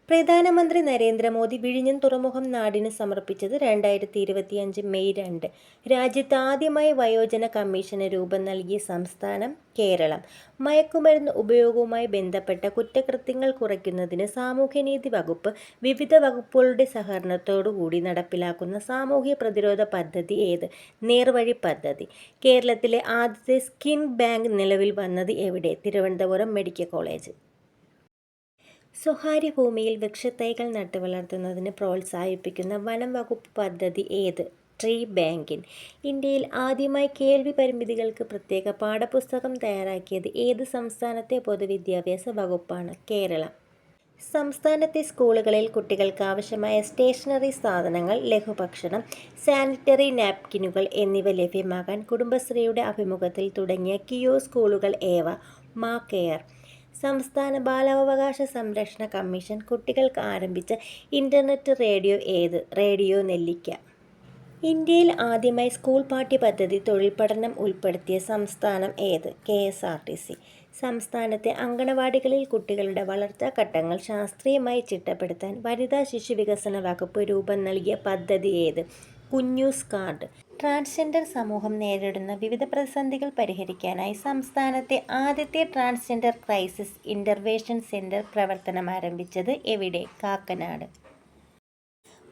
പ്രധാനമന്ത്രി നരേന്ദ്രമോദി വിഴിഞ്ഞം തുറമുഖം നാടിന് സമർപ്പിച്ചത് 2025 മെയ് 2. രാജ്യത്ത് ആദ്യമായി വയോജന കമ്മീഷന് രൂപം നൽകിയ സംസ്ഥാനം കേരളം. മയക്കുമരുന്ന് ഉപയോഗവുമായി ബന്ധപ്പെട്ട കുറ്റകൃത്യങ്ങൾ കുറയ്ക്കുന്നതിന് സാമൂഹ്യനീതി വകുപ്പ് വിവിധ വകുപ്പുകളുടെ സഹകരണത്തോടുകൂടി നടപ്പിലാക്കുന്ന സാമൂഹ്യ പ്രതിരോധ പദ്ധതി ഏത്? നേർവഴി പദ്ധതി. കേരളത്തിലെ ആദ്യത്തെ സ്കിൻ ബാങ്ക് നിലവിൽ വന്നത് എവിടെ? Thiruvananthapuram medical college. സ്വകാര്യ ഭൂമിയിൽ വൃക്ഷത്തൈകൾ നട്ടുവളർത്തുന്നതിന് പ്രോത്സാഹിപ്പിക്കുന്ന വനം വകുപ്പ് പദ്ധതി ഏത്? ട്രീ ബാങ്കിൻ. ഇന്ത്യയിൽ ആദ്യമായി കേൾവി പരിമിതികൾക്ക് പ്രത്യേക പാഠപുസ്തകം തയ്യാറാക്കിയത് ഏത് സംസ്ഥാനത്തെ പൊതുവിദ്യാഭ്യാസ വകുപ്പാണ്? കേരളം. സംസ്ഥാനത്തെ സ്കൂളുകളിൽ കുട്ടികൾക്ക് ആവശ്യമായ സ്റ്റേഷനറി സാധനങ്ങൾ, ലഘുഭക്ഷണം, സാനിറ്ററി നാപ്കിനുകൾ എന്നിവ ലഭ്യമാക്കാൻ കുടുംബശ്രീയുടെ ആഭിമുഖ്യത്തിൽ തുടങ്ങിയ കിയോസ്കുകൾ ഏവ? മാ കെയർ. സംസ്ഥാന ബാലാവകാശ സംരക്ഷണ കമ്മീഷൻ കുട്ടികൾക്ക് ആരംഭിച്ച ഇൻ്റർനെറ്റ് റേഡിയോ ഏത്? റേഡിയോ നെല്ലിക്ക. ഇന്ത്യയിൽ ആദ്യമായി സ്കൂൾ പാഠ്യപദ്ധതി തൊഴിൽ പഠനം ഉൾപ്പെടുത്തിയ സംസ്ഥാനം ഏത്? KSRTC. സംസ്ഥാനത്തെ അങ്കണവാടികളിൽ കുട്ടികളുടെ വളർച്ചാ ഘട്ടങ്ങൾ ശാസ്ത്രീയമായി ചിട്ടപ്പെടുത്താൻ വനിതാ ശിശുവികസന വകുപ്പ് രൂപം നൽകിയ പദ്ധതി ഏത്? കുഞ്ഞൂസ് കാർഡ്. ട്രാൻസ്ജെൻഡർ സമൂഹം നേരിടുന്ന വിവിധ പ്രതിസന്ധികൾ പരിഹരിക്കാനായി സംസ്ഥാനത്തെ ആദ്യത്തെ ട്രാൻസ്ജെൻഡർ ക്രൈസിസ് ഇൻ്റർവെൻഷൻ സെൻ്റർ പ്രവർത്തനമാരംഭിച്ചത് എവിടെ? കാക്കനാട്.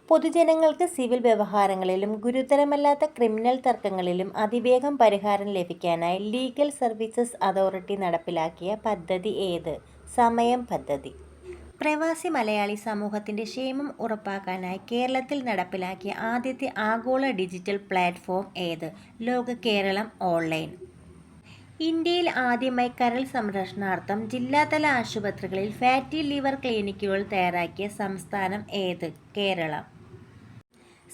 പൊതുജനങ്ങൾക്ക് സിവിൽ വ്യവഹാരങ്ങളിലും ഗുരുതരമല്ലാത്ത ക്രിമിനൽ തർക്കങ്ങളിലും അതിവേഗം പരിഹാരം ലഭിക്കാനായി ലീഗൽ സർവീസസ് അതോറിറ്റി നടപ്പിലാക്കിയ പദ്ധതി ഏത്? സമയം പദ്ധതി. പ്രവാസി മലയാളി സമൂഹത്തിൻ്റെ ക്ഷേമം ഉറപ്പാക്കാനായി കേരളത്തിൽ നടപ്പിലാക്കിയ ആദ്യത്തെ ആഗോള ഡിജിറ്റൽ പ്ലാറ്റ്ഫോം ഏത്? ലോക കേരളം ഓൺലൈൻ. ഇന്ത്യയിൽ ആദ്യമായി കരൾ സംരക്ഷണാർത്ഥം ജില്ലാതല ആശുപത്രികളിൽ ഫാറ്റി ലിവർ ക്ലിനിക്കുകൾ തയ്യാറാക്കിയ സംസ്ഥാനം ഏത്? കേരളം.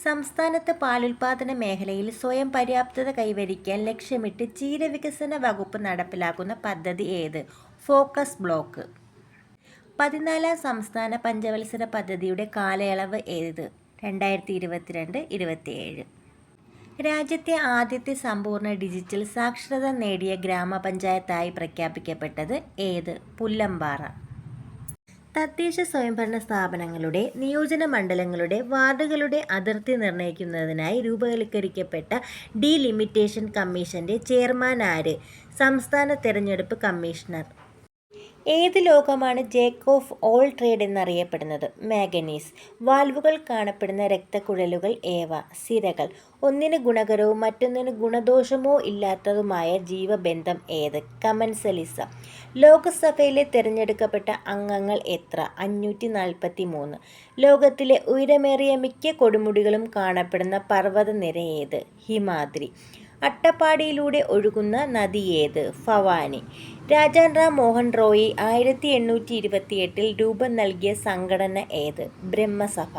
സംസ്ഥാനത്ത് പാലുൽപാദന മേഖലയിൽ സ്വയം പര്യാപ്തത കൈവരിക്കാൻ ലക്ഷ്യമിട്ട് ക്ഷീരവികസന വകുപ്പ് നടപ്പിലാക്കുന്ന പദ്ധതി ഏത്? Focus block. 14ാം സംസ്ഥാന പഞ്ചവത്സര പദ്ധതിയുടെ കാലയളവ് ഏത്? 2022-27. രാജ്യത്തെ ആദ്യത്തെ സമ്പൂർണ്ണ ഡിജിറ്റൽ സാക്ഷരത നേടിയ ഗ്രാമപഞ്ചായത്തായി പ്രഖ്യാപിക്കപ്പെട്ടത് ഏത്? പുല്ലമ്പാറ. തദ്ദേശ സ്വയംഭരണ സ്ഥാപനങ്ങളുടെ നിയോജന മണ്ഡലങ്ങളുടെ വാർഡുകളുടെ അതിർത്തി നിർണ്ണയിക്കുന്നതിനായി രൂപവത്കരിക്കപ്പെട്ട ഡീലിമിറ്റേഷൻ കമ്മീഷന്റെ ചെയർമാൻ ആര്? സംസ്ഥാന തെരഞ്ഞെടുപ്പ് കമ്മീഷണർ. ഏത് ലോഹമാണ് ജാക്ക് ഓഫ് ഓൾ ട്രേഡ് എന്നറിയപ്പെടുന്നത്? മാംഗനീസ്. വാൽവുകൾ കാണപ്പെടുന്ന രക്തക്കുഴലുകൾ ഏവ? സിരകൾ. ഒന്നിന് ഗുണകരവും മറ്റൊന്നിന് ഗുണദോഷമോ ഇല്ലാത്തതുമായ ജീവബന്ധം ഏത്? കമൻസലിസം. ലോകസഭയിലെ തിരഞ്ഞെടുക്കപ്പെട്ട അംഗങ്ങൾ എത്ര? 543. ലോകത്തിലെ ഉയരമേറിയ മിക്ക കൊടുമുടികളും കാണപ്പെടുന്ന പർവ്വതനിര ഏത്? ഹിമാദ്രി. അട്ടപ്പാടിയിലൂടെ ഒഴുകുന്ന നദി ഏത്? ഭവാനി. രാജാ റാം മോഹൻ റോയി 1828 രൂപം നൽകിയ സംഘടന ഏത്? ബ്രഹ്മസഭ.